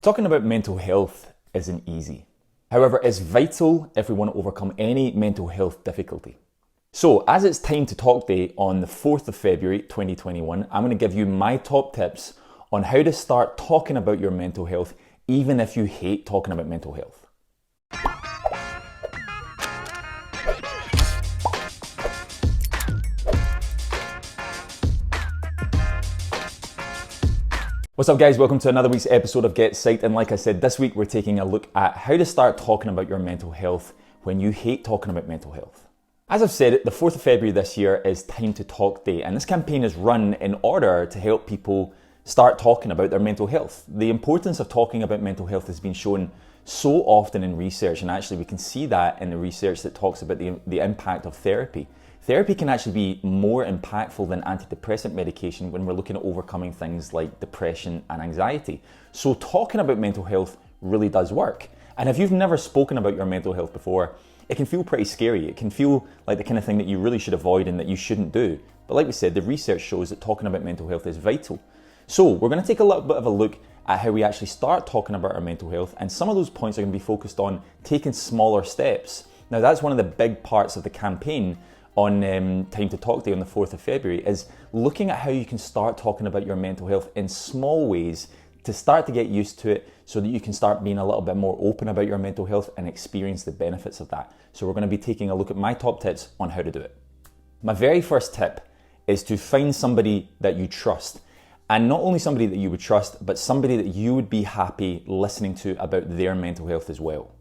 Talking about mental health isn't easy. However, it's vital if we want to overcome any mental health difficulty. So, as it's Time to Talk Day on the 4th of February 2021, I'm going to give you my top tips on how to start talking about your mental health, even if you hate talking about mental health. What's up guys, welcome to another week's episode of GetPsyched, and like I said, this week we're taking a look at how to start talking about your mental health when you hate talking about mental health. As I've said, the 4th of February this year is Time to Talk Day, and this campaign is run in order to help people start talking about their mental health. The importance of talking about mental health has been shown so often in research, and actually we can see that in the research that talks about the impact of therapy. Therapy can actually be more impactful than antidepressant medication when we're looking at overcoming things like depression and anxiety. So talking about mental health really does work. And if you've never spoken about your mental health before, it can feel pretty scary. It can feel like the kind of thing that you really should avoid and that you shouldn't do. But like we said, the research shows that talking about mental health is vital. So we're going to take a little bit of a look at how we actually start talking about our mental health, and some of those points are going to be focused on taking smaller steps. Now that's one of the big parts of the campaign on Time to Talk Day on the 4th of February, is looking at how you can start talking about your mental health in small ways to start to get used to it so that you can start being a little bit more open about your mental health and experience the benefits of that. So we're going to be taking a look at my top tips on how to do it. My very first tip is to find somebody that you trust. And not only somebody that you would trust, but somebody that you would be happy listening to about their mental health as well.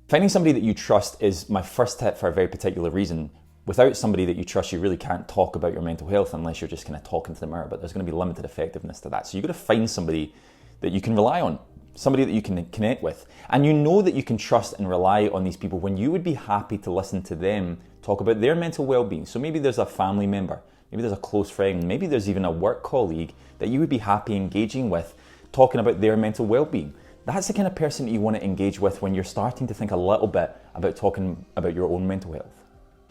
Finding somebody that you trust is my first tip for a very particular reason. Without somebody that you trust, you really can't talk about your mental health unless you're just kind of talking to the mirror, but there's going to be limited effectiveness to that. So you've got to find somebody that you can rely on, somebody that you can connect with. And you know that you can trust and rely on these people when you would be happy to listen to them talk about their mental well-being. So maybe there's a family member, maybe there's a close friend, maybe there's even a work colleague that you would be happy engaging with, talking about their mental well-being. That's the kind of person that you want to engage with when you're starting to think a little bit about talking about your own mental health.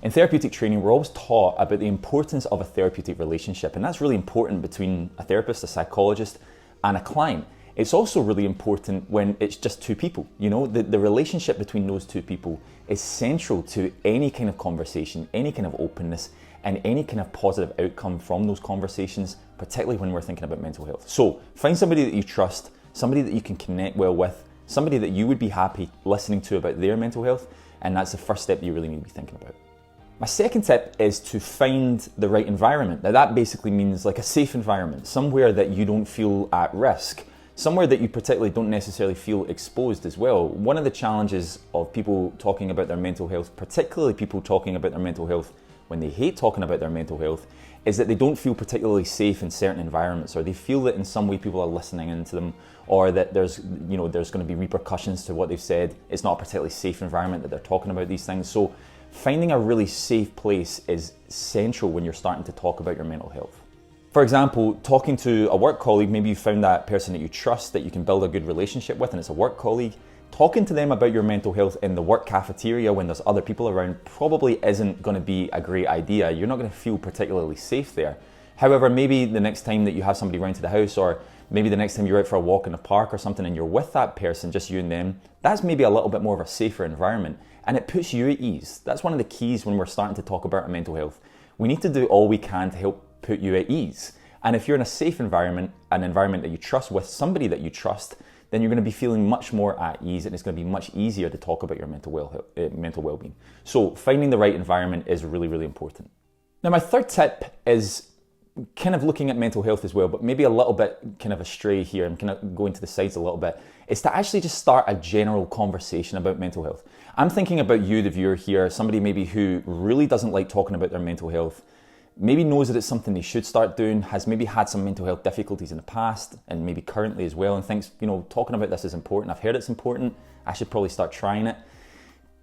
In therapeutic training, we're always taught about the importance of a therapeutic relationship, and that's really important between a therapist, a psychologist, and a client. It's also really important when it's just two people. You know, the relationship between those two people is central to any kind of conversation, any kind of openness, and any kind of positive outcome from those conversations, particularly when we're thinking about mental health. So find somebody that you trust, somebody that you can connect well with, somebody that you would be happy listening to about their mental health, and that's the first step that you really need to be thinking about. My second tip is to find the right environment. Now that basically means like a safe environment, somewhere that you don't feel at risk, somewhere that you particularly don't necessarily feel exposed as well. One of the challenges of people talking about their mental health, particularly people talking about their mental health when they hate talking about their mental health, is that they don't feel particularly safe in certain environments, or they feel that in some way people are listening into them, or that there's going to be repercussions to what they've said. It's not a particularly safe environment that they're talking about these things. So finding a really safe place is central when you're starting to talk about your mental health. For example, talking to a work colleague, maybe you found that person that you trust, that you can build a good relationship with, and it's a work colleague. Talking to them about your mental health in the work cafeteria when there's other people around probably isn't going to be a great idea. You're not going to feel particularly safe there. However, maybe the next time that you have somebody round to the house, or maybe the next time you're out for a walk in the park or something and you're with that person, just you and them, that's maybe a little bit more of a safer environment, and it puts you at ease. That's one of the keys when we're starting to talk about our mental health. We need to do all we can to help put you at ease. And if you're in a safe environment, an environment that you trust with somebody that you trust, then you're going to be feeling much more at ease, and it's going to be much easier to talk about your mental well-being. So finding the right environment is really, really important. Now my third tip is kind of looking at mental health as well, but maybe a little bit kind of astray here. I'm kind of going to the sides a little bit. Is to actually just start a general conversation about mental health. I'm thinking about you, the viewer here, somebody maybe who really doesn't like talking about their mental health, maybe knows that it's something they should start doing, has maybe had some mental health difficulties in the past and maybe currently as well, and thinks, talking about this is important. I've heard it's important. I should probably start trying it.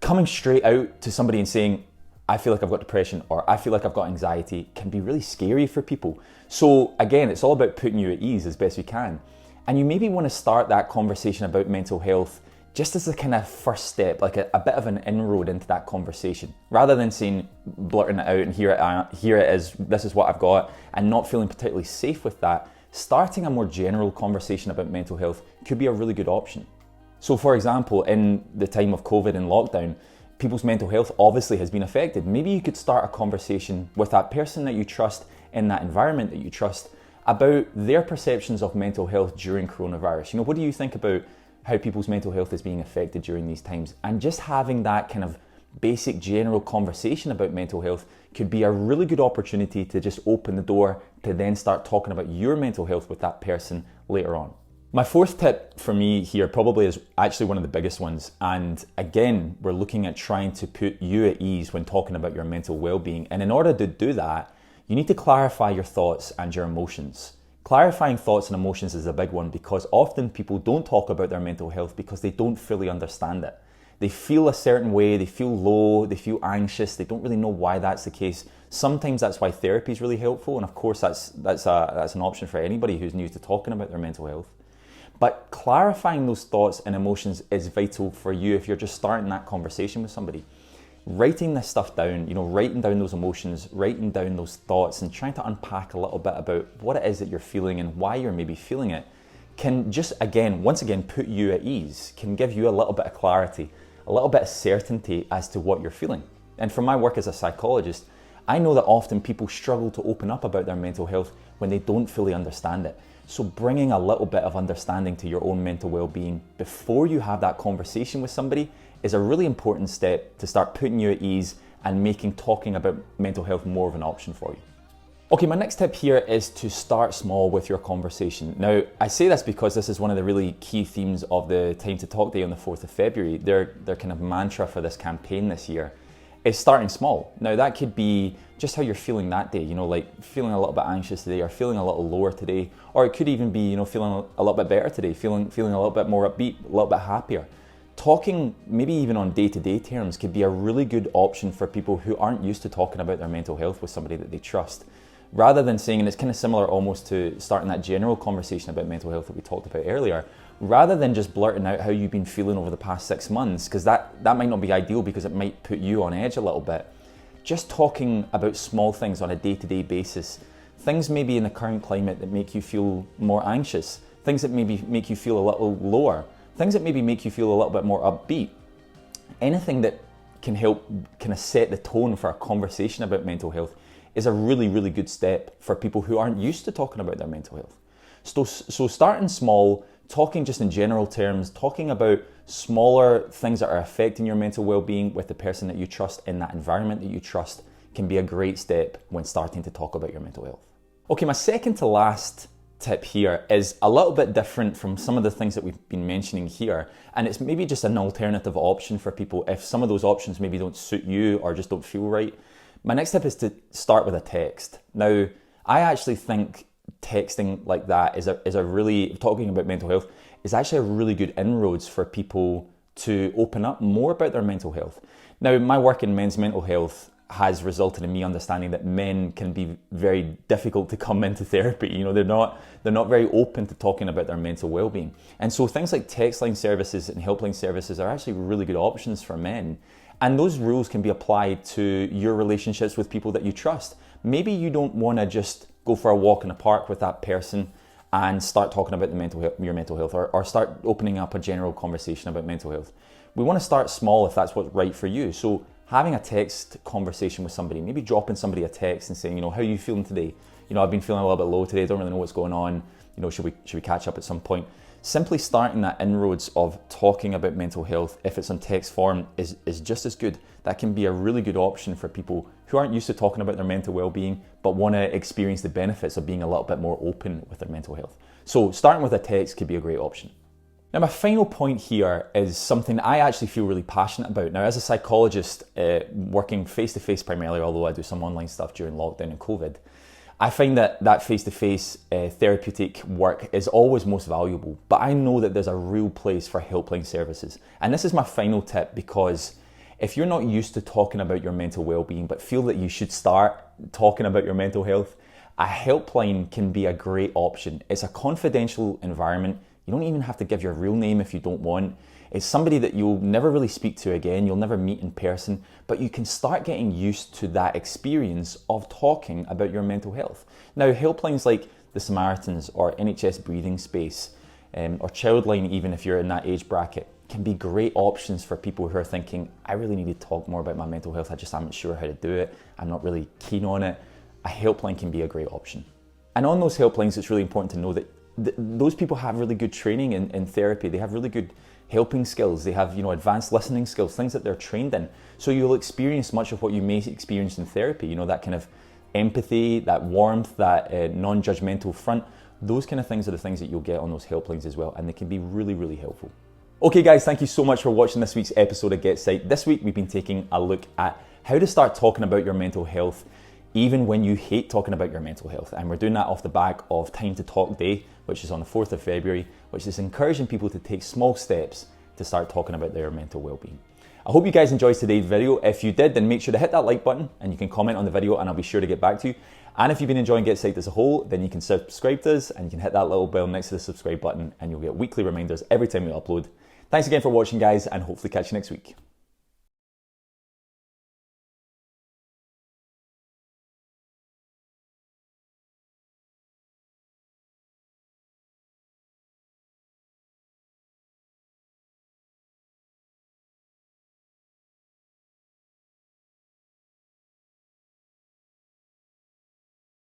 Coming straight out to somebody and saying, I feel like I've got depression, or I feel like I've got anxiety, can be really scary for people. So again, it's all about putting you at ease as best you can. And you maybe want to start that conversation about mental health just as a kind of first step, like a bit of an inroad into that conversation, rather than saying, blurting it out and here it is, this is what I've got, and not feeling particularly safe with that. starting a more general conversation about mental health could be a really good option. So for example, in the time of COVID and lockdown, people's mental health obviously has been affected. Maybe you could start a conversation with that person that you trust in that environment that you trust about their perceptions of mental health during coronavirus. What do you think about how people's mental health is being affected during these times? And just having that kind of basic general conversation about mental health could be a really good opportunity to just open the door to then start talking about your mental health with that person later on. My fourth tip for me here probably is actually one of the biggest ones. And again, we're looking at trying to put you at ease when talking about your mental well-being. And in order to do that, you need to clarify your thoughts and your emotions. Clarifying thoughts and emotions is a big one because often people don't talk about their mental health because they don't fully understand it. They feel a certain way, they feel low, they feel anxious, they don't really know why that's the case. Sometimes that's why therapy is really helpful, and of course that's an option for anybody who's new to talking about their mental health. But clarifying those thoughts and emotions is vital for you if you're just starting that conversation with somebody. Writing this stuff down, writing down those emotions, writing down those thoughts and trying to unpack a little bit about what it is that you're feeling and why you're maybe feeling it can just, once again, put you at ease, can give you a little bit of clarity, a little bit of certainty as to what you're feeling. And from my work as a psychologist, I know that often people struggle to open up about their mental health when they don't fully understand it. So bringing a little bit of understanding to your own mental well-being before you have that conversation with somebody is a really important step to start putting you at ease and making talking about mental health more of an option for you. Okay, my next tip here is to start small with your conversation. Now, I say this because this is one of the really key themes of the Time to Talk Day on the 4th of February. Their kind of mantra for this campaign this year is starting small. Now, that could be just how you're feeling that day, like feeling a little bit anxious today or feeling a little lower today, or it could even be, feeling a little bit better today, feeling a little bit more upbeat, a little bit happier. Talking maybe even on day-to-day terms could be a really good option for people who aren't used to talking about their mental health with somebody that they trust. Rather than saying, and it's kind of similar almost to starting that general conversation about mental health that we talked about earlier, rather than just blurting out how you've been feeling over the past 6 months, because that might not be ideal because it might put you on edge a little bit. Just talking about small things on a day-to-day basis, things maybe in the current climate that make you feel more anxious, things that maybe make you feel a little lower, things that maybe make you feel a little bit more upbeat. Anything that can help kind of set the tone for a conversation about mental health is a really, really good step for people who aren't used to talking about their mental health. So starting small, talking just in general terms, talking about smaller things that are affecting your mental well-being with the person that you trust in that environment that you trust can be a great step when starting to talk about your mental health. Okay, my second to last tip here is a little bit different from some of the things that we've been mentioning here, and it's maybe just an alternative option for people if some of those options maybe don't suit you or just don't feel right. My next tip is to start with a text. Now, I actually think texting like that is a really, talking about mental health, is actually a really good inroads for people to open up more about their mental health. Now, my work in men's mental health has resulted in me understanding that men can be very difficult to come into therapy. They're not very open to talking about their mental well-being. And so things like text line services and helpline services are actually really good options for men. And those rules can be applied to your relationships with people that you trust. Maybe you don't want to just go for a walk in the park with that person and start talking about your mental health or start opening up a general conversation about mental health. We want to start small if that's what's right for you. So having a text conversation with somebody, maybe dropping somebody a text and saying, how are you feeling today? I've been feeling a little bit low today, don't really know what's going on. Should we catch up at some point? Simply starting that inroads of talking about mental health, if it's on text form, is just as good. That can be a really good option for people who aren't used to talking about their mental well-being, but want to experience the benefits of being a little bit more open with their mental health. So starting with a text could be a great option. Now, my final point here is something I actually feel really passionate about. Now, as a psychologist, working face-to-face primarily, although I do some online stuff during lockdown and COVID, I find that face-to-face therapeutic work is always most valuable, but I know that there's a real place for helpline services. And this is my final tip, because if you're not used to talking about your mental well-being, but feel that you should start talking about your mental health, a helpline can be a great option. It's a confidential environment. You don't even have to give your real name if you don't want. It's somebody that you'll never really speak to again, you'll never meet in person, but you can start getting used to that experience of talking about your mental health. Now, helplines like the Samaritans or NHS Breathing Space or Childline, even if you're in that age bracket, can be great options for people who are thinking, I really need to talk more about my mental health, I just am not sure how to do it, I'm not really keen on it. A helpline can be a great option. And on those helplines, it's really important to know that those people have really good training in therapy. They have really good helping skills. They have, advanced listening skills, things that they're trained in. So you'll experience much of what you may experience in therapy, that kind of empathy, that warmth, that non-judgmental front. Those kind of things are the things that you'll get on those helplines as well, and they can be really, really helpful. Okay guys, thank you so much for watching this week's episode of GetPsyched. This week we've been taking a look at how to start talking about your mental health even when you hate talking about your mental health. And we're doing that off the back of Time to Talk Day, which is on the 4th of February, which is encouraging people to take small steps to start talking about their mental well-being. I hope you guys enjoyed today's video. If you did, then make sure to hit that like button and you can comment on the video and I'll be sure to get back to you. And if you've been enjoying GetPsyched as a whole, then you can subscribe to us and you can hit that little bell next to the subscribe button and you'll get weekly reminders every time we upload. Thanks again for watching guys, and hopefully catch you next week.